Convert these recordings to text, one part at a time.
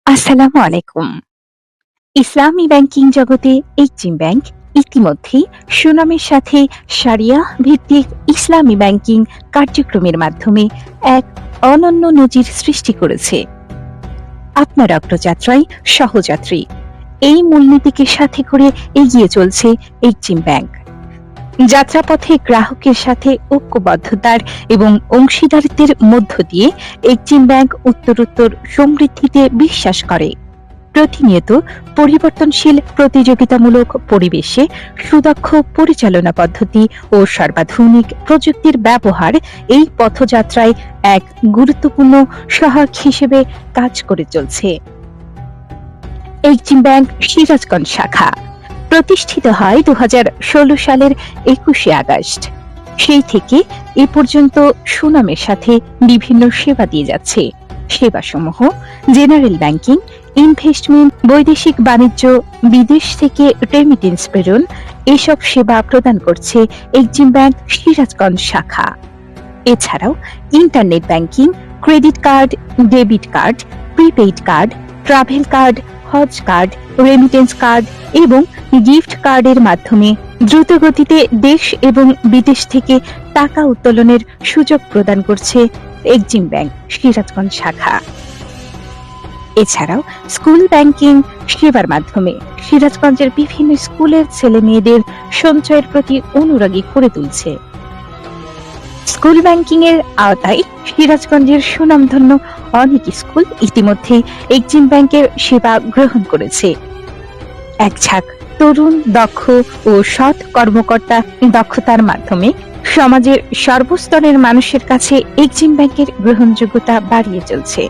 আসসালামু আলাইকুম। ইসলামী ব্যাংকিং জগতে এক্সিম ব্যাংক ইতিমধ্যেই সুনামের সাথে শারিয়া ভিত্তিক ইসলামী ব্যাংকিং কার্যক্রমের মাধ্যমে এক অনন্য নজির সৃষ্টি করেছে। আপনার অগ্রযাত্রায় সহযাত্রী, এই মূলনীতিকে সাথে করে এগিয়ে চলছে এক্সিম ব্যাংক। যাত্রাপথে গ্রাহকের সাথে ঐক্যবদ্ধতার এবং অংশীদারিত্বের মধ্য দিয়ে এক্সিম ব্যাংক উত্তরোত্তর সমৃদ্ধিতে বিশ্বাস করে। প্রতিনিয়ত পরিবর্তনশীল প্রতিযোগিতামূলক পরিবেশে সুদক্ষ পরিচালনা পদ্ধতি ও সর্বাধুনিক প্রযুক্তির ব্যবহার এই পথযাত্রায় এক গুরুত্বপূর্ণ সহায়ক হিসেবে কাজ করে চলছে। এক্সিম ব্যাংক সিরাজগঞ্জ শাখা প্রতিষ্ঠিত হয় 2016 সালের 21শে আগস্ট। সেই থেকে এ পর্যন্ত সুনামের সাথে বিভিন্ন সেবা দিয়ে যাচ্ছে। সেবাসমূহ জেনারেল ব্যাংকিং, ইনভেস্টমেন্ট, বৈদেশিক বাণিজ্য, বিদেশ থেকে রেমিটেন্স প্রেরণ, এসব সেবা প্রদান করছে এক্সিম ব্যাংক সিরাজগঞ্জ শাখা। এছাড়াও internet banking, credit card, debit card, prepaid card, travel card, হজ কার্ড, রেমিটেন্স কার্ড এবং গিফট কার্ডের মাধ্যমে দ্রুতগতিতে দেশ এবং বিদেশ থেকে টাকা উত্তোলনের সুযোগ প্রদান করছে এক্সিম ব্যাংক সিরাজগঞ্জ শাখা। এছাড়াও স্কুল ব্যাংকিং সেবার মাধ্যমে সিরাজগঞ্জের বিভিন্ন স্কুলের ছেলে মেয়েদের সঞ্চয়ের প্রতি অনুরাগী করে তুলছে। স্কুল ব্যাংকিং এর আওতায় সিরাজগঞ্জের সুনামধন্য অনেক স্কুল ইতিমধ্যে এক্সিম ব্যাংকের সেবা গ্রহণ করেছে। এক ঝাঁক তরুণ, দক্ষ ও সৎ কর্মকর্তা দক্ষতার মাধ্যমে সমাজের সর্বস্তরের মানুষের কাছে এক্সিম ব্যাংকের গ্রহণযোগ্যতা বাড়িয়ে চলছে।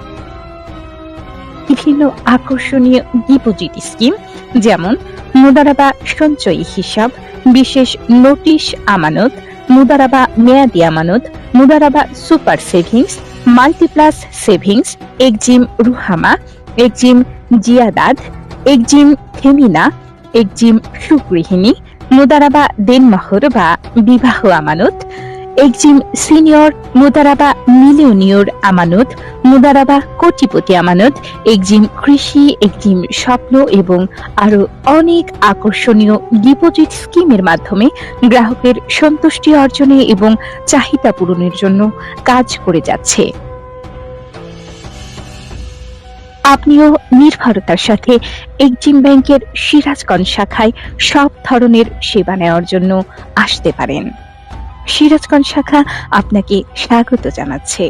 বিভিন্ন আকর্ষণীয় ডিপোজিট স্কিম যেমন মুদারাবা সঞ্চয়ী হিসাব, বিশেষ নোটিশ আমানত, মুদারাবা মেয়াদি আমানত, মুদারাবা super savings, multiplus savings, Exim রুহামা, এক্সিম জিয়াদাদ, এক্সিম ফেমিনা, এক্সিম সুগৃহিণী, মুদারাবা দেনমোহর বা বিবাহ আমানত, এক্সিম সিনিয়র, মুদারাবা মিলিয়নিয়র আমানত, মুদারাবা কোটিপতি আমানত, এক্সিম কৃষি, এক্সিম স্বপ্ন এবং আরো অনেক আকর্ষণীয় ডিপোজিট স্কিমের মাধ্যমে গ্রাহকের সন্তুষ্টি অর্জনে এবং চাহিদা পূরণের জন্য কাজ করে যাচ্ছে। আপনিও নির্ভরতার সাথে এক্সিম ব্যাংকের সিরাজগঞ্জ শাখায় সব ধরনের সেবা নেওয়ার জন্য আসতে পারেন। সিরাজগঞ্জ শাখা আপনাকে স্বাগত জানাচ্ছে।